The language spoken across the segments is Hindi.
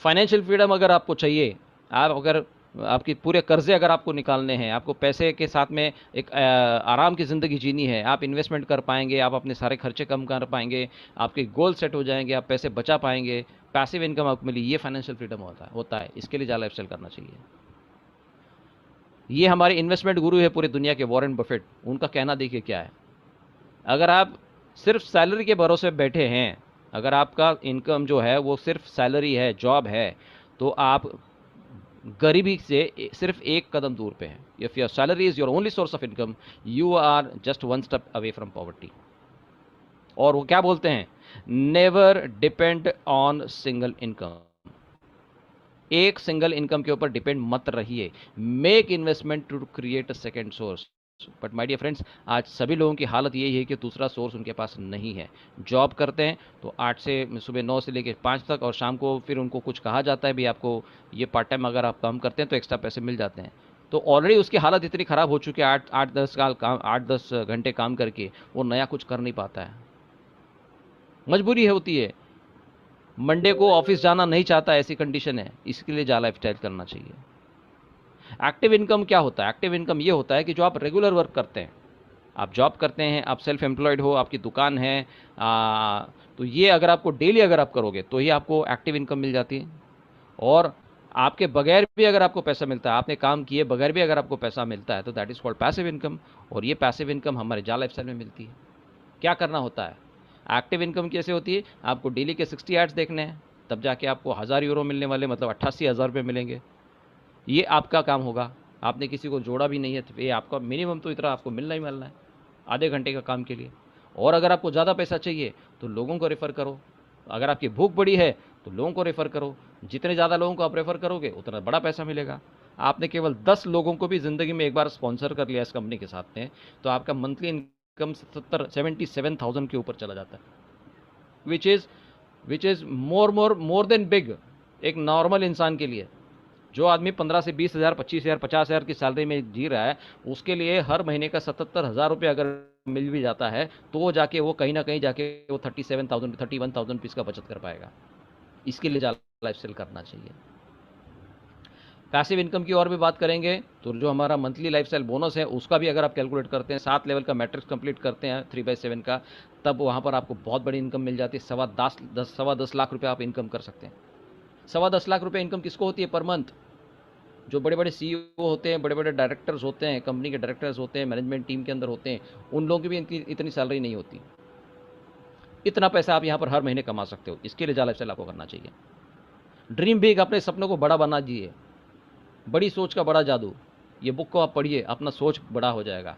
फाइनेंशियल फ्रीडम अगर आपको चाहिए, आप अगर आपकी पूरे कर्जे अगर आपको निकालने हैं, आपको पैसे के साथ में एक आराम की ज़िंदगी जीनी है, आप इन्वेस्टमेंट कर पाएंगे, आप अपने सारे खर्चे कम कर पाएंगे, आपके गोल सेट हो जाएंगे, आप पैसे बचा पाएंगे, पैसिव इनकम आपको मिली, ये फाइनेंशियल फ्रीडम होता है। इसके लिए ज़्यादा लाइफस्टाइल करना चाहिए। ये हमारे इन्वेस्टमेंट गुरु है पूरी दुनिया के, वॉरेन बफेट, उनका कहना देखिए क्या है। अगर आप सिर्फ सैलरी के भरोसे बैठे हैं, अगर आपका इनकम जो है वो सिर्फ सैलरी है, जॉब है, तो आप गरीबी से सिर्फ एक कदम दूर पे हैं। If your salary is your only source of income, you are just one step away from poverty. और वो क्या बोलते हैं, never depend on single income. एक सिंगल इनकम के ऊपर डिपेंड मत रहिए, make investment to create a second source. But my dear friends, आज सभी लोगों की हालत यही है कि दूसरा सोर्स उनके पास नहीं है। जॉब करते हैं तो 8 से सुबह 9 से लेकर 5 तक, और शाम को फिर उनको कुछ कहा जाता है भी आपको ये पार्ट टाइम अगर आप काम करते हैं तो एक्स्ट्रा पैसे मिल जाते हैं। तो ऑलरेडी उसकी हालत इतनी ख़राब हो चुकी है, 8-10 घंटे काम करके वो नया कुछ कर नहीं पाता है, मजबूरी है होती है, मंडे को ऑफिस जाना नहीं चाहता, ऐसी कंडीशन है। इसके लिए ज़्यादा लाइफस्टाइल करना चाहिए। एक्टिव इनकम क्या होता है? एक्टिव इनकम ये होता है कि जो आप रेगुलर वर्क करते हैं, आप जॉब करते हैं, आप सेल्फ एम्प्लॉयड हो, आपकी दुकान है, तो ये अगर आपको डेली अगर आप करोगे तो ही आपको एक्टिव इनकम मिल जाती है। और आपके बगैर भी अगर आपको पैसा मिलता है, आपने काम किए बगैर भी अगर आपको पैसा मिलता है, तो that is called passive income. और ये पैसिव इनकम हमारे जा लाइफस्टाइल में मिलती है। क्या करना होता है? एक्टिव इनकम कैसे होती है? आपको डेली के 60 एड्स देखने हैं, तब जाके आपको 1000 यूरो मिलने वाले, मतलब 88,000 रुपये मिलेंगे। ये आपका काम होगा, आपने किसी को जोड़ा भी नहीं है, तो ये आपका मिनिमम तो इतना आपको मिलना ही मिलना है आधे घंटे का काम के लिए। और अगर आपको ज़्यादा पैसा चाहिए तो लोगों को रेफ़र करो, अगर आपकी भूख बड़ी है तो लोगों को रेफ़र करो, जितने ज़्यादा लोगों को आप रेफ़र करोगे उतना बड़ा पैसा मिलेगा। आपने केवल 10 लोगों को भी ज़िंदगी में एक बार स्पॉन्सर कर लिया इस कंपनी के साथ में, तो आपका मंथली इनकम 77,000 के ऊपर चला जाता है, which is more than big एक नॉर्मल इंसान के लिए। जो आदमी 15 से 20,000, 25,000, 50,000 की सैलरी में जी रहा है, उसके लिए हर महीने का 77,000 रुपये अगर मिल भी जाता है, तो वो जाके वो कहीं ना कहीं जाके वो 37,000, 31,000 रुपीज़ का बचत कर पाएगा। इसके लिए लाइफ स्टाइल करना चाहिए। पैसिव इनकम की और भी बात करेंगे तो जो हमारा मंथली लाइफस्टाइल बोनस है उसका भी अगर आप कैलकुलेट करते हैं, 7 लेवल का मैट्रिक्स कंप्लीट करते हैं 3/7 का, तब वहाँ पर आपको बहुत बड़ी इनकम मिल जाती है। 10.25 लाख रुपये आप इनकम कर सकते हैं। 10.25 लाख रुपये इनकम किसको होती है पर मंथ? जो बड़े बड़े सीईओ होते हैं, बड़े बड़े डायरेक्टर्स होते हैं, कंपनी के डायरेक्टर्स होते हैं, मैनेजमेंट टीम के अंदर होते हैं, उन लोगों की भी इनकी इतनी सैलरी नहीं होती। इतना पैसा आप यहाँ पर हर महीने कमा सकते हो। इसके लिए लाइफस्टाइल आपको करना चाहिए। ड्रीम बिग, अपने सपनों को बड़ा बना दीजिए। बड़ी सोच का बड़ा जादू, ये बुक को आप पढ़िए, अपना सोच बड़ा हो जाएगा।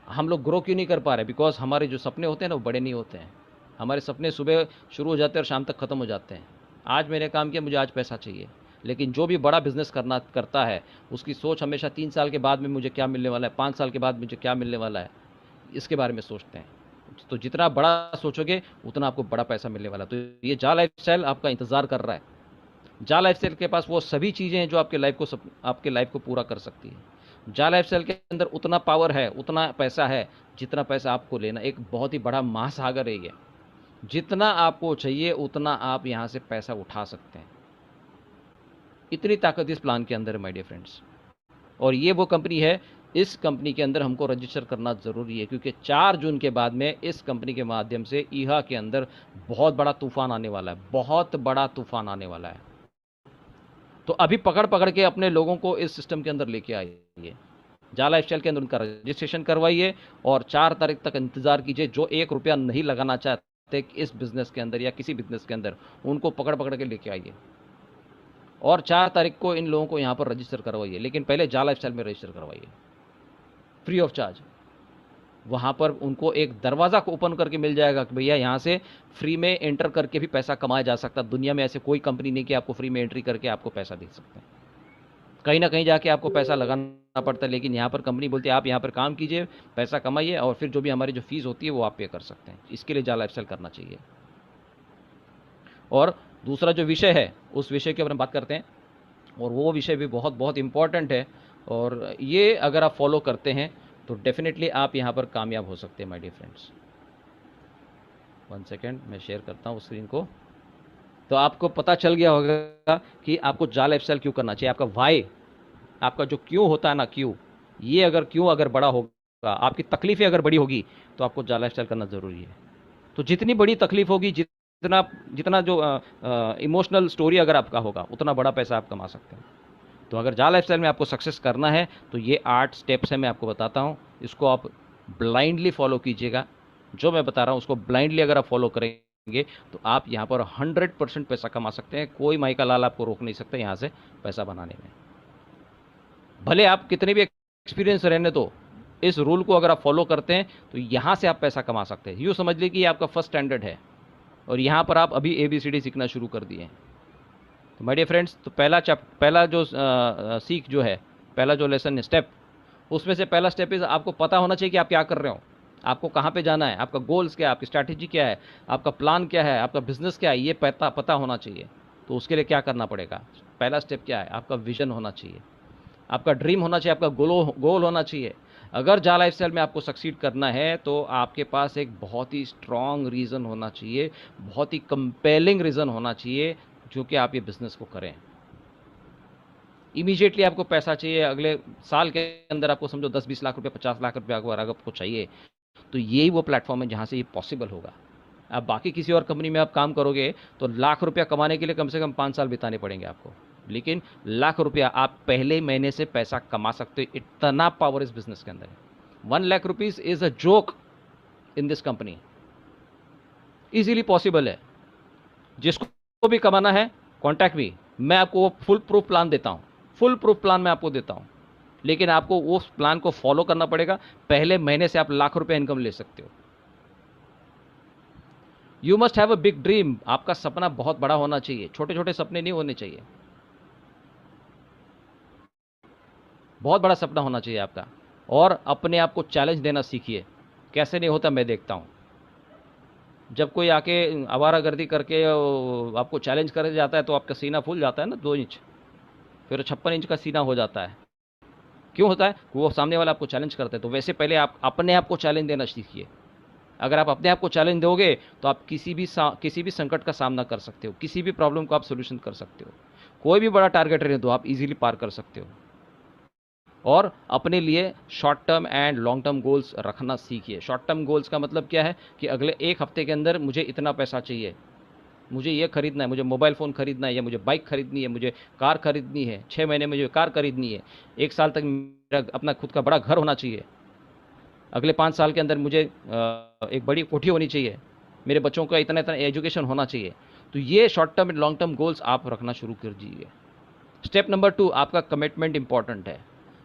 हम लोग ग्रो क्यों नहीं कर पा रहे? बिकॉज हमारे जो सपने होते हैं ना वो बड़े नहीं होते हैं। हमारे सपने सुबह शुरू हो जाते हैं और शाम तक ख़त्म हो जाते हैं। आज मैंने काम किया, मुझे आज पैसा चाहिए। लेकिन जो भी बड़ा बिजनेस करता है, उसकी सोच हमेशा 3 साल के बाद में मुझे क्या मिलने वाला है, 5 साल के बाद मुझे क्या मिलने वाला है, इसके बारे में सोचते हैं। तो जितना बड़ा सोचोगे उतना आपको बड़ा पैसा मिलने वाला है। तो ये जा लाइफस्टाइल आपका इंतज़ार कर रहा है। जा लाइफस्टाइल के पास वो सभी चीज़ें हैं जो आपके लाइफ को पूरा कर सकती है। जा लाइफस्टाइल के अंदर उतना पावर है, उतना पैसा है, जितना पैसा आपको लेना। एक बहुत ही बड़ा महासागर है ये। जितना आपको चाहिए उतना आप यहाँ से पैसा उठा सकते हैं। इतनी ताकत इस प्लान के अंदर है माय डियर फ्रेंड्स। और ये वो कंपनी है, इस कंपनी के अंदर हमको रजिस्टर करना ज़रूरी है, क्योंकि 4 जून के बाद में इस कंपनी के माध्यम से ईहा के अंदर बहुत बड़ा तूफान आने वाला है, बहुत बड़ा तूफान आने वाला है। तो अभी पकड़ पकड़ के अपने लोगों को इस सिस्टम के अंदर लेके आइए। जा लाइफस्टाइल के अंदर उनका रजिस्ट्रेशन करवाइए और 4 तारीख तक इंतजार कीजिए। जो 1 रुपया नहीं लगाना चाहते इस बिजनेस के अंदर या किसी बिजनेस के अंदर, उनको पकड़ पकड़ के लेके आइए और 4 तारीख को इन लोगों को यहाँ पर रजिस्टर करवाइए। लेकिन पहले जा लाइफस्टाइल में रजिस्टर करवाइए, फ्री ऑफ चार्ज। वहाँ पर उनको एक दरवाज़ा को ओपन करके मिल जाएगा कि भैया यहाँ से फ्री में एंटर करके भी पैसा कमाया जा सकता है। दुनिया में ऐसे कोई कंपनी नहीं कि आपको फ्री में एंट्री करके आपको पैसा दे सकते हैं। कहीं ना कहीं जाके आपको पैसा लगाना पड़ता है, लेकिन यहाँ पर कंपनी बोलती है आप यहाँ पर काम कीजिए, पैसा कमाइए, और फिर जो भी हमारी जो फीस होती है वो आप पे कर सकते हैं। इसके लिए जा लाइफस्टाइल करना चाहिए। और दूसरा जो विषय है उस विषय के ऊपर हम बात करते हैं, और वो विषय भी बहुत बहुत इंपॉर्टेंट है। और ये अगर आप फॉलो करते हैं तो डेफिनेटली आप यहाँ पर कामयाब हो सकते हैं माय डियर फ्रेंड्स। 1 सेकेंड, मैं शेयर करता हूँ स्क्रीन को। तो आपको पता चल गया होगा कि आपको जा लाइफस्टाइल क्यों करना चाहिए। आपका वाई, आपका जो क्यों होता है ना, क्यों, ये अगर क्यों अगर बड़ा होगा, आपकी तकलीफें अगर बड़ी होगी, तो आपको जा लाइफस्टाइल करना ज़रूरी है। तो जितनी बड़ी तकलीफ होगी, जितना जितना जो इमोशनल स्टोरी अगर आपका होगा, उतना बड़ा पैसा आप कमा सकते हैं। तो अगर जा लाइफस्टाइल में आपको सक्सेस करना है, तो ये 8 स्टेप्स हैं, मैं आपको बताता हूँ। इसको आप ब्लाइंडली फॉलो कीजिएगा। जो मैं बता रहा हूँ उसको ब्लाइंडली अगर आप फॉलो करेंगे, तो आप यहाँ पर 100% पैसा कमा सकते हैं। कोई माई का लाल आपको रोक नहीं सकता यहाँ से पैसा बनाने में। भले आप कितने भी एक्सपीरियंस रहने दो, इस रूल को अगर आप फॉलो करते हैं, तो यहाँ से आप पैसा कमा सकते हैं। यूँ समझ लीजिए कि ये आपका फर्स्ट स्टैंडर्ड है, और यहाँ पर आप अभी ABCD सीखना शुरू कर दिए हैं। तो माय डियर फ्रेंड्स, तो पहला जो सीख जो है, पहला जो लेसन स्टेप, उसमें से पहला स्टेप इज आपको पता होना चाहिए कि आप क्या कर रहे हो, आपको कहाँ पे जाना है, आपका गोल्स क्या है, आपकी स्ट्रैटेजी क्या है, आपका प्लान क्या है, आपका बिजनेस क्या है, ये पता होना चाहिए। तो उसके लिए क्या करना पड़ेगा? पहला स्टेप क्या है? आपका विजन होना चाहिए, आपका ड्रीम होना चाहिए, आपका गोल होना चाहिए। अगर जा लाइफस्टाइल में आपको सक्सीड करना है, तो आपके पास एक बहुत ही स्ट्रांग रीज़न होना चाहिए, बहुत ही कंपेलिंग रीज़न होना चाहिए, जो कि आप ये बिजनेस को करें। इमीडिएटली आपको पैसा चाहिए, अगले साल के अंदर आपको समझो 10-20 लाख रुपए, 50 लाख रुपए अगर आपको चाहिए, तो यही वो प्लेटफॉर्म है जहाँ से ये पॉसिबल होगा। अब बाकी किसी और कंपनी में आप काम करोगे, तो लाख रुपया कमाने के लिए कम से कम 5 साल बिताने पड़ेंगे आपको। लेकिन लाख रुपया आप पहले महीने से पैसा कमा सकते हो, इतना पावर इस बिजनेस के अंदर है। 1 lakh rupees is a joke in this company. Easily possible है। जिसको भी कमाना है, कॉन्टैक्ट भी, मैं आपको वो फुल प्रूफ प्लान देता हूं, फुल प्रूफ प्लान मैं आपको देता हूं। लेकिन आपको उस प्लान को फॉलो करना पड़ेगा। पहले महीने से आप लाख रुपए इनकम ले सकते हो। You must have a big dream. आपका सपना बहुत बड़ा होना चाहिए, छोटे छोटे सपने नहीं होने चाहिए, बहुत बड़ा सपना होना चाहिए आपका। और अपने आप को चैलेंज देना सीखिए। कैसे नहीं होता मैं देखता हूं। जब कोई आके आवारागर्दी करके आपको चैलेंज कर जाता है, तो आपका सीना फूल जाता है ना 2 इंच, फिर 56 इंच का सीना हो जाता है। क्यों होता है? वो सामने वाला आपको चैलेंज करता है। तो वैसे पहले आप अपने आप को चैलेंज देना सीखिए। अगर आप अपने आप को चैलेंज दोगे, तो आप किसी भी संकट का सामना कर सकते हो, किसी भी प्रॉब्लम को आप सोल्यूशन कर सकते हो। कोई भी बड़ा टारगेट रहने दो, आप इजीली पार कर सकते हो। और अपने लिए short term and long term goals रखना सीखिए। शॉर्ट टर्म गोल्स का मतलब क्या है कि अगले 1 हफ्ते के अंदर मुझे इतना पैसा चाहिए, मुझे ये खरीदना है, मुझे मोबाइल फ़ोन खरीदना है, या मुझे बाइक खरीदनी है, मुझे कार खरीदनी है, 6 महीने में मुझे कार खरीदनी है, 1 साल तक मेरा अपना खुद का बड़ा घर होना चाहिए, अगले 5 साल के अंदर मुझे एक बड़ी कोठी होनी चाहिए, मेरे बच्चों का इतना इतना एजुकेशन होना चाहिए। तो ये short term and long term goals आप रखना शुरू कर दीजिए। स्टेप नंबर 2, आपका कमिटमेंट इंपॉर्टेंट है।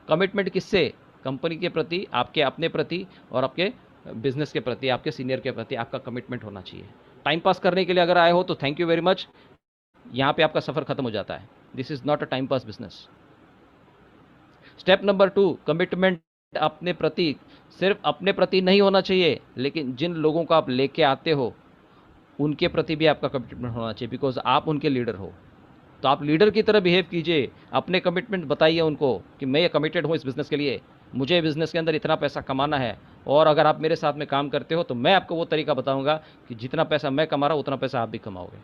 कमिटमेंट किससे? कंपनी के प्रति, आपके अपने प्रति, और आपके बिजनेस के प्रति, आपके सीनियर के प्रति आपका कमिटमेंट होना चाहिए। टाइम पास करने के लिए अगर आए हो, तो थैंक यू वेरी मच, यहाँ पे आपका सफ़र खत्म हो जाता है। This is not a time pass business. Step number 2, commitment अपने प्रति। सिर्फ अपने प्रति नहीं होना चाहिए, लेकिन जिन लोगों को आप लेके आते हो, उनके प्रति भी आपका कमिटमेंट होना चाहिए, बिकॉज आप उनके लीडर हो। तो आप लीडर की तरह बिहेव कीजिए, अपने कमिटमेंट बताइए उनको कि मैं ये कमिटेड हूँ इस बिज़नेस के लिए, मुझे बिज़नेस के अंदर इतना पैसा कमाना है, और अगर आप मेरे साथ में काम करते हो, तो मैं आपको वो तरीका बताऊंगा कि जितना पैसा मैं कमा रहा हूँ, उतना पैसा आप भी कमाओगे।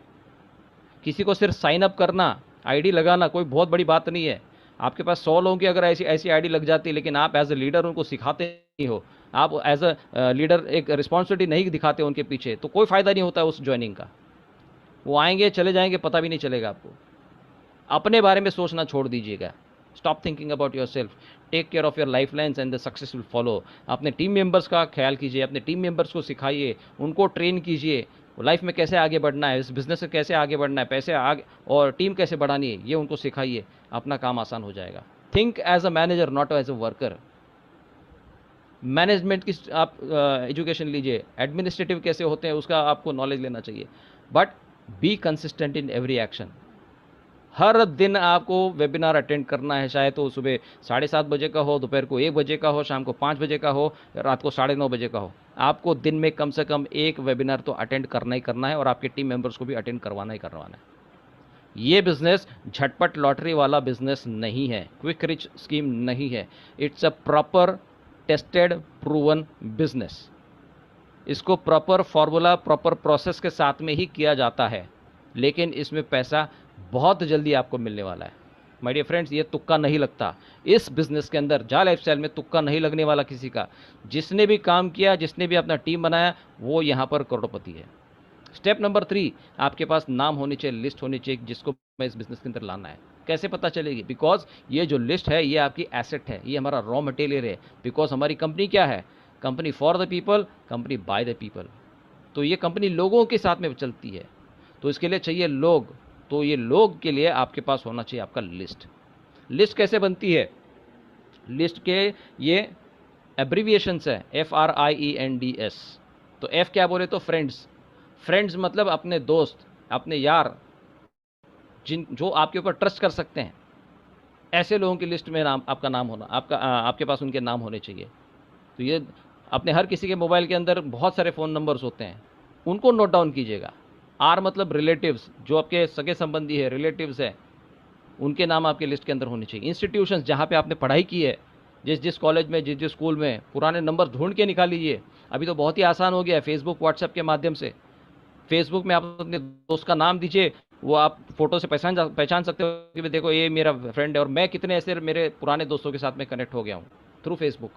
किसी को सिर्फ साइन अप करना, आईडी लगाना कोई बहुत बड़ी बात नहीं है। आपके पास 100 लोगों की अगर ऐसी ऐसी आईडी लग जाती है, लेकिन आप एज ए लीडर उनको सिखाते नहीं हो, आप एज अ लीडर एक रिस्पॉन्सिबिलिटी नहीं दिखाते उनके पीछे, तो कोई फ़ायदा नहीं होता उस ज्वाइनिंग का। वो आएंगे चले जाएंगे, पता भी नहीं चलेगा आपको। अपने बारे में सोचना छोड़ दीजिएगा। Stop thinking about yourself, take care of your life lines and the success will follow. अपने टीम मेंबर्स का ख्याल कीजिए, अपने टीम मेंबर्स को सिखाइए, उनको ट्रेन कीजिए, लाइफ में कैसे आगे बढ़ना है, इस बिजनेस से कैसे आगे बढ़ना है, पैसे आगे और टीम कैसे बढ़ानी है, ये उनको सिखाइए। अपना काम आसान हो जाएगा। Think as a manager, not as a worker. Management की आप एजुकेशन लीजिए, एडमिनिस्ट्रेटिव कैसे होते हैं उसका आपको नॉलेज लेना चाहिए, but be consistent in every action. हर दिन आपको वेबिनार अटेंड करना है, चाहे तो सुबह 7:30 बजे का हो, दोपहर को 1 बजे का हो, शाम को 5 बजे का हो, रात को 9:30 बजे का हो। आपको दिन में कम से कम एक वेबिनार तो अटेंड करना ही करना है, और आपके टीम मेंबर्स को भी अटेंड करवाना ही करवाना है। ये बिजनेस झटपट लॉटरी वाला बिजनेस नहीं है, क्विक रिच स्कीम नहीं है। It's a proper tested proven business. इसको प्रॉपर फॉर्मूला, प्रॉपर प्रोसेस के साथ में ही किया जाता है। लेकिन इसमें पैसा बहुत जल्दी आपको मिलने वाला है। माय डियर फ्रेंड्स, ये तुक्का नहीं लगता इस बिजनेस के अंदर। जा लाइफस्टाइल में तुक्का नहीं लगने वाला किसी का। जिसने भी काम किया, जिसने भी अपना टीम बनाया, वो यहाँ पर करोड़पति है। स्टेप नंबर 3, आपके पास नाम होनी चाहिए, लिस्ट होनी चाहिए जिसको मैं इस बिजनेस के अंदर लाना है। कैसे पता चलेगी? बिकॉज ये जो लिस्ट है ये आपकी एसेट है, ये हमारा रॉ मटेरियल है। बिकॉज हमारी कंपनी क्या है? Company for the people, company by the people. तो ये कंपनी लोगों के साथ में चलती है, तो इसके लिए चाहिए लोग। तो ये लोग के लिए आपके पास होना चाहिए आपका लिस्ट। लिस्ट कैसे बनती है? लिस्ट के ये एब्रीविएशंस है, FRIENDS। तो F क्या बोले? तो फ्रेंड्स। फ्रेंड्स मतलब अपने दोस्त, अपने यार, जो आपके ऊपर ट्रस्ट कर सकते हैं, ऐसे लोगों की लिस्ट में नाम, आपका नाम होना, आपके पास उनके नाम होने चाहिए। तो ये अपने हर किसी के मोबाइल के अंदर बहुत सारे फ़ोन नंबर्स होते हैं, उनको नोट डाउन कीजिएगा। R मतलब रिलेटिव्स, जो आपके सगे संबंधी है, रिलेटिव्स है, उनके नाम आपके लिस्ट के अंदर होने चाहिए। इंस्टीट्यूशंस जहाँ पे आपने पढ़ाई की है, जिस जिस कॉलेज में, जिस जिस स्कूल में, पुराने नंबर ढूंढ के निकाल लीजिए। अभी तो बहुत ही आसान हो गया है, फेसबुक व्हाट्सएप के माध्यम से। फेसबुक में आप अपने दोस्त का नाम दीजिए, वो आप फोटो से पहचान सकते हो कि भाई देखो ये मेरा फ्रेंड है। और मैं कितने ऐसे मेरे पुराने दोस्तों के साथ में कनेक्ट हो गया हूँ थ्रू फेसबुक।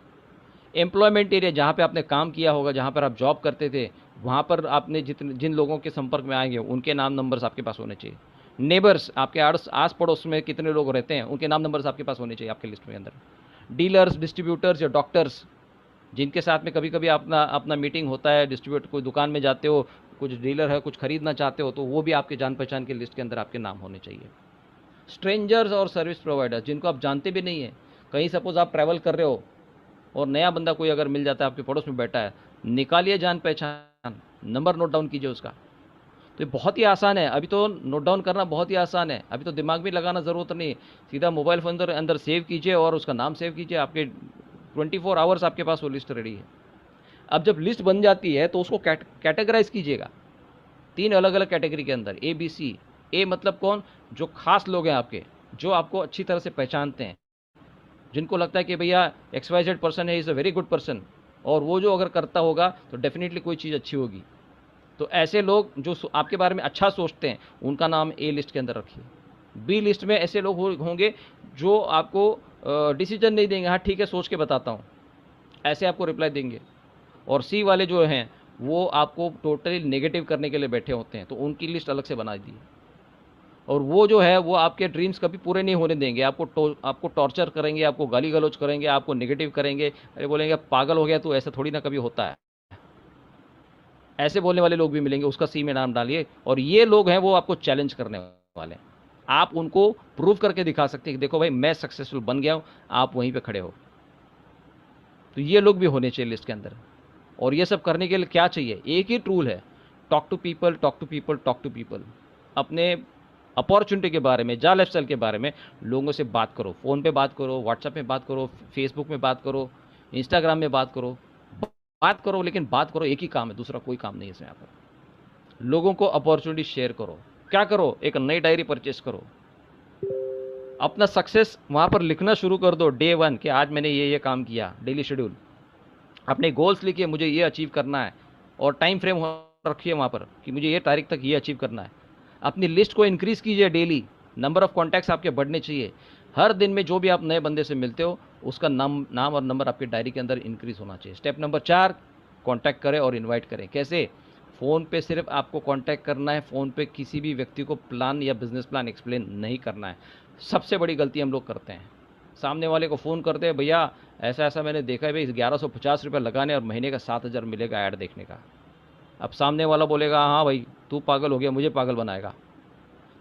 एम्प्लॉयमेंट एरिया, जहाँ पे आपने काम किया होगा, जहाँ पर आप जॉब करते थे, वहाँ पर आपने जिन लोगों के संपर्क में आएंगे उनके नाम नंबर्स आपके पास होने चाहिए। नेबर्स, आपके आस पड़ोस में कितने लोग रहते हैं, उनके नाम नंबर्स आपके पास होने चाहिए आपके लिस्ट में अंदर। डीलर्स, डिस्ट्रीब्यूटर्स या डॉक्टर्स, जिनके साथ में कभी कभी अपना अपना मीटिंग होता है, डिस्ट्रीब्यूटर, कोई दुकान में जाते हो, कुछ डीलर है, कुछ खरीदना चाहते हो, तो वो भी आपके जान पहचान की लिस्ट के अंदर आपके नाम होने चाहिए। स्ट्रेंजर्स और सर्विस प्रोवाइडर्स, जिनको आप जानते भी नहीं है, कहीं सपोज आप ट्रैवल कर रहे हो और नया बंदा कोई अगर मिल जाता है, आपके पड़ोस में बैठा है, निकालिए जान पहचान, नंबर नोट डाउन कीजिए उसका। तो ये बहुत ही आसान है, अभी तो नोट डाउन करना बहुत ही आसान है, अभी तो दिमाग भी लगाना ज़रूरत नहीं। सीधा मोबाइल फ़ोन अंदर सेव कीजिए और उसका नाम सेव कीजिए, आपके 24 आवर्स आपके पास वो लिस्ट रेडी है। अब जब लिस्ट बन जाती है तो उसको कैटेगराइज कीजिएगा 3 अलग अलग कैटेगरी के अंदर, ABC। ए मतलब कौन? जो खास लोग हैं आपके, जो आपको अच्छी तरह से पहचानते हैं, जिनको लगता है कि भैया XYZ पर्सन है, is a very good person, और वो जो अगर करता होगा तो डेफिनेटली कोई चीज़ अच्छी होगी। तो ऐसे लोग जो आपके बारे में अच्छा सोचते हैं, उनका नाम A लिस्ट के अंदर रखिए। B लिस्ट में ऐसे लोग होंगे जो आपको डिसीजन नहीं देंगे, हाँ ठीक है सोच के बताता हूँ, ऐसे आपको रिप्लाई देंगे। और C वाले जो हैं वो आपको टोटली नेगेटिव करने के लिए बैठे होते हैं, तो उनकी लिस्ट अलग से बना दी। और वो जो है वो आपके ड्रीम्स कभी पूरे नहीं होने देंगे, आपको टॉर्चर करेंगे, आपको गाली गलौज करेंगे, आपको नेगेटिव करेंगे, अरे बोलेंगे पागल हो गया तो, ऐसा थोड़ी ना कभी होता है। ऐसे बोलने वाले लोग भी मिलेंगे, उसका C में नाम डालिए। और ये लोग हैं वो आपको चैलेंज करने वाले हैं, आप उनको प्रूव करके दिखा सकते हैं कि देखो भाई मैं सक्सेसफुल बन गया हूँ, आप वहीं पे खड़े हो। तो ये लोग भी होने चाहिए लिस्ट के अंदर। और ये सब करने के लिए क्या चाहिए? एक ही टूल है, talk to people, talk to people, talk to people. अपने अपॉर्चुनिटी के बारे में, जा लाइफस्टाइल के बारे में लोगों से बात करो, फ़ोन पे बात करो, व्हाट्सएप में बात करो, फेसबुक में बात करो, इंस्टाग्राम में बात करो, लेकिन बात करो, एक ही काम है, दूसरा कोई काम नहीं है इसमें। यहाँ पर लोगों को अपॉर्चुनिटी शेयर करो। क्या करो? एक नई डायरी परचेस करो, अपना सक्सेस वहाँ पर लिखना शुरू कर दो डे 1 कि आज मैंने ये काम किया, डेली शेड्यूल, अपने गोल्स लिखिए, मुझे ये अचीव करना है, और टाइम फ्रेम रखिए वहाँ पर कि मुझे ये तारीख तक ये अचीव करना है। अपनी लिस्ट को इंक्रीज़ कीजिए डेली, नंबर ऑफ़ कॉन्टैक्ट्स आपके बढ़ने चाहिए। हर दिन में जो भी आप नए बंदे से मिलते हो, उसका नाम और नंबर आपकी डायरी के अंदर इंक्रीज़ होना चाहिए। स्टेप नंबर 4, कॉन्टैक्ट करें और इनवाइट करें। कैसे? फ़ोन पे सिर्फ आपको कॉन्टैक्ट करना है, फ़ोन पे किसी भी व्यक्ति को प्लान या बिज़नेस प्लान एक्सप्लेन नहीं करना है। सबसे बड़ी गलती हम लोग करते हैं, सामने वाले को फ़ोन करते हैं, भैया ऐसा ऐसा मैंने देखा है भाई, 1150 रुपये लगाने और महीने का 7000 मिलेगा ऐड देखने का। अब सामने वाला बोलेगा हाँ भाई तू पागल हो गया, मुझे पागल बनाएगा।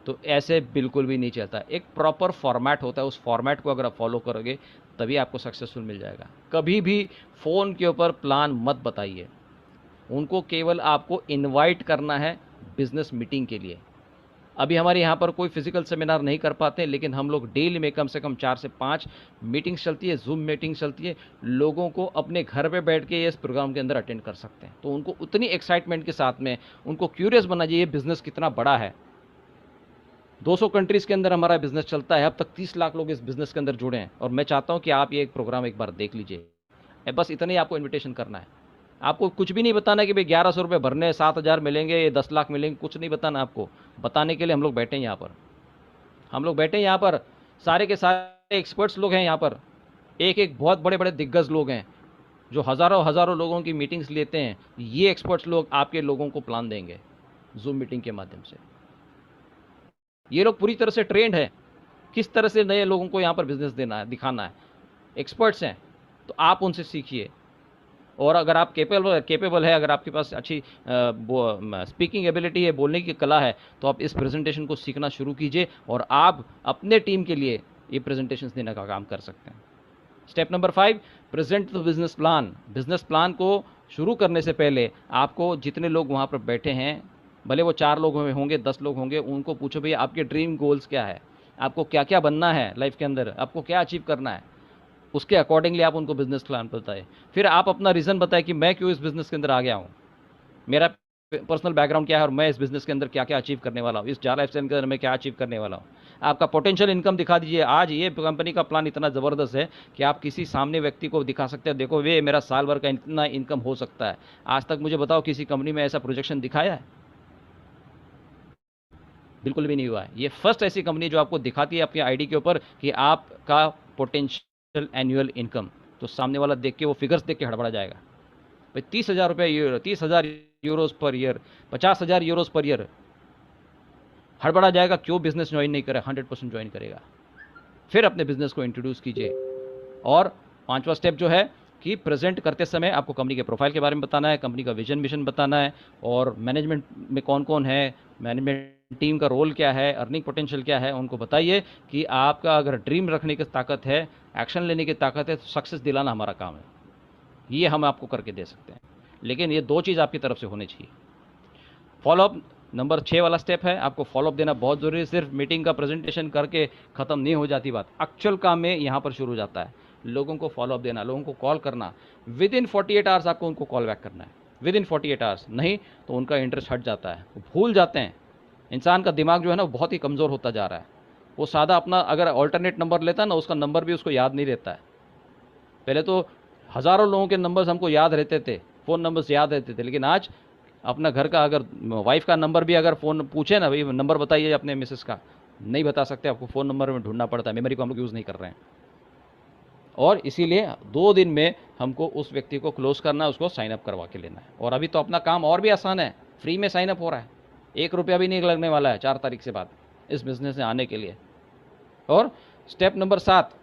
तो ऐसे बिल्कुल भी नहीं चलता। एक प्रॉपर फॉर्मेट होता है, उस फॉर्मेट को अगर आप फॉलो करोगे तभी आपको सक्सेसफुल मिल जाएगा। कभी भी फ़ोन के ऊपर प्लान मत बताइए, उनको केवल आपको इनवाइट करना है बिजनेस मीटिंग के लिए। अभी हमारे यहाँ पर कोई फिजिकल सेमिनार नहीं कर पाते, लेकिन हम लोग डेली में कम से कम 4 से 5 मीटिंग्स चलती है, जूम मीटिंग चलती है। लोगों को अपने घर पे बैठ के इस प्रोग्राम के अंदर अटेंड कर सकते हैं, तो उनको उतनी एक्साइटमेंट के साथ में उनको क्यूरियस बना जाइए बिज़नेस कितना बड़ा है। 200 कंट्रीज़ के अंदर हमारा बिज़नेस चलता है, अब तक 30 लाख लोग इस बिज़नेस के अंदर जुड़े हैं, और मैं चाहता हूँ कि आप ये एक प्रोग्राम एक बार देख लीजिए। बस इतना ही आपको इन्विटेशन करना है। आपको कुछ भी नहीं बताना कि भाई 1100 रुपये भरने हैं, 7,000 मिलेंगे, ये 10 लाख मिलेंगे, कुछ नहीं बताना आपको। बताने के लिए हम लोग बैठे हैं यहाँ पर। हम लोग बैठे हैं यहाँ पर, सारे के सारे एक्सपर्ट्स लोग हैं यहाँ पर, एक एक बहुत बड़े बड़े दिग्गज लोग हैं जो हज़ारों हज़ारों लोगों की मीटिंग्स लेते हैं। ये एक्सपर्ट्स लोग आपके लोगों को प्लान देंगे जूम मीटिंग के माध्यम से। ये लोग पूरी तरह से ट्रेंड है किस तरह से नए लोगों को यहाँ पर बिजनेस देना है, दिखाना है। एक्सपर्ट्स हैं, तो आप उनसे सीखिए। और अगर आप केपेबल है, अगर आपके पास अच्छी स्पीकिंग एबिलिटी है, बोलने की कला है, तो आप इस प्रेजेंटेशन को सीखना शुरू कीजिए और आप अपने टीम के लिए ये प्रेजेंटेशंस देने का काम कर सकते हैं। Step number 5, present the business plan. Business plan को शुरू करने से पहले आपको जितने लोग वहाँ पर बैठे हैं, भले वो 4 लोग होंगे, 10 लोग होंगे, उनको पूछो भैया आपके ड्रीम गोल्स क्या है, आपको क्या क्या बनना है लाइफ के अंदर, आपको क्या अचीव करना है। उसके अकॉर्डिंगली आप उनको बिजनेस प्लान बताएं। फिर आप अपना रीज़न बताएं कि मैं क्यों इस बिजनेस के अंदर आ गया हूँ, मेरा पर्सनल बैकग्राउंड क्या है और मैं इस बिजनेस के अंदर क्या क्या अचीव करने वाला हूँ, इस जा लाइफस्टाइल के अंदर मैं क्या अचीव करने वाला हूँ। आपका पोटेंशियल इनकम दिखा दीजिए। आज ये कंपनी का प्लान इतना ज़बरदस्त है कि आप किसी सामने व्यक्ति को दिखा सकते हैं, देखो वे मेरा साल भर का इतना इनकम हो सकता है। आज तक मुझे बताओ किसी कंपनी में ऐसा प्रोजेक्शन दिखाया है? बिल्कुल भी नहीं हुआ है। ये फर्स्ट ऐसी कंपनी जो आपको दिखाती है आपके आईडी के ऊपर कि आपका पोटेंशियल एनुअल इनकम। तो सामने वाला देख के, वो फिगर्स देख के हड़बड़ा जाएगा। भाई 30,000 रुपये year, 30,000 euros per year, 50,000 euros per year, हड़बड़ा जाएगा। क्यों बिजनेस ज्वाइन नहीं करे? 100% ज्वाइन करेगा। फिर अपने बिजनेस को इंट्रोड्यूस कीजिए। और 5वां स्टेप जो है कि प्रेजेंट करते समय आपको कंपनी के प्रोफाइल के बारे में बताना है, कंपनी का विजन मिशन बताना है, और मैनेजमेंट में कौन कौन है, मैनेजमेंट टीम का रोल क्या है, अर्निंग पोटेंशियल क्या है, उनको बताइए कि आपका अगर ड्रीम रखने की ताकत है, एक्शन लेने की ताकत है, तो सक्सेस दिलाना हमारा काम है। ये हम आपको करके दे सकते हैं, लेकिन ये 2 चीज़ आपकी तरफ से होनी चाहिए। फॉलोअप नंबर 6 वाला स्टेप है, आपको फॉलोअप देना बहुत ज़रूरी है। सिर्फ मीटिंग का प्रेजेंटेशन करके ख़त्म नहीं हो जाती बात। एक्चुअल काम में यहाँ पर शुरू हो जाता है। लोगों को फॉलोअप देना, लोगों को कॉल करना। विद इन 48 आवर्स आपको उनको कॉल बैक करना है, विद इन 48 आवर्स। नहीं तो उनका इंटरेस्ट हट जाता है, वो भूल जाते हैं। इंसान का दिमाग जो है ना, वो बहुत ही कमज़ोर होता जा रहा है। वो सादा अपना अगर ऑल्टरनेट नंबर लेता है ना, उसका नंबर भी उसको याद नहीं रहता है। पहले तो हज़ारों लोगों के नंबर्स हमको याद रहते थे, फ़ोन नंबर्स याद रहते थे, लेकिन आज अपना घर का अगर वाइफ का नंबर भी अगर फ़ोन पूछे ना, भाई नंबर बताइए अपने मिसेस का, नहीं बता सकते। आपको फ़ोन नंबर में ढूंढना पड़ता है, मेमोरी को हम लोग यूज़ नहीं कर रहे हैं। और इसीलिए 2 दिन में हमको उस व्यक्ति को क्लोज करना है, उसको साइन अप करवा के लेना है। और अभी तो अपना काम और भी आसान है, फ्री में साइन अप हो रहा है। 1 रुपया भी नहीं लगने वाला है 4 तारीख से बाद इस बिज़नेस में आने के लिए। और स्टेप नंबर 7,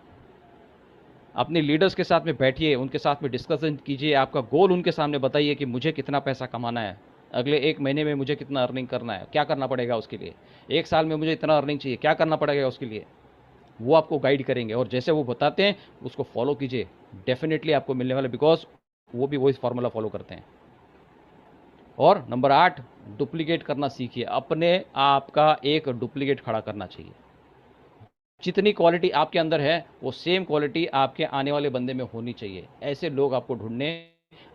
अपने लीडर्स के साथ में बैठिए, उनके साथ में डिस्कशन कीजिए, आपका गोल उनके सामने बताइए कि मुझे कितना पैसा कमाना है, अगले 1 महीने में मुझे कितना अर्निंग करना है, क्या करना पड़ेगा उसके लिए, 1 साल में मुझे इतना अर्निंग चाहिए, क्या करना पड़ेगा उसके लिए। वो आपको गाइड करेंगे और जैसे वो बताते हैं उसको फॉलो कीजिए, डेफिनेटली आपको मिलने वाला, बिकॉज वो भी वही फार्मूला फॉलो करते हैं। और नंबर 8, डुप्लीकेट करना सीखिए। अपने आप का एक डुप्लीकेट खड़ा करना चाहिए। जितनी क्वालिटी आपके अंदर है वो सेम क्वालिटी आपके आने वाले बंदे में होनी चाहिए। ऐसे लोग आपको ढूंढने,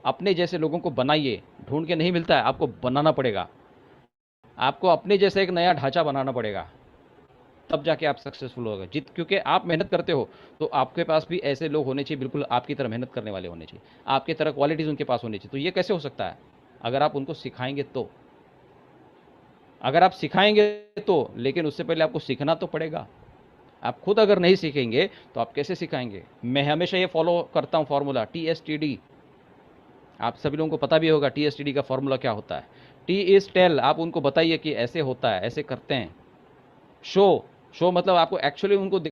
अपने जैसे लोगों को बनाइए। ढूंढ के नहीं मिलता है, आपको बनाना पड़ेगा। आपको अपने जैसे एक नया ढांचा बनाना पड़ेगा, तब जाके आप सक्सेसफुल होगे। क्योंकि आप मेहनत करते हो तो आपके पास भी ऐसे लोग होने चाहिए, बिल्कुल आपकी तरह मेहनत करने वाले होने चाहिए, आपकी तरह क्वालिटीज़ उनके पास होनी चाहिए। तो ये कैसे हो सकता है? अगर आप उनको सिखाएंगे तो। अगर आप सिखाएंगे तो, लेकिन उससे पहले आपको सीखना तो पड़ेगा। आप खुद अगर नहीं सीखेंगे तो आप कैसे सिखाएंगे? मैं हमेशा ये फॉलो करता हूँ फॉर्मूला, TSTD। आप सभी लोगों को पता भी होगा TSTD का फॉर्मूला क्या होता है। टी इज टेल, आप उनको बताइए कि ऐसे होता है, ऐसे करते हैं। शो, शो मतलब आपको एक्चुअली उनको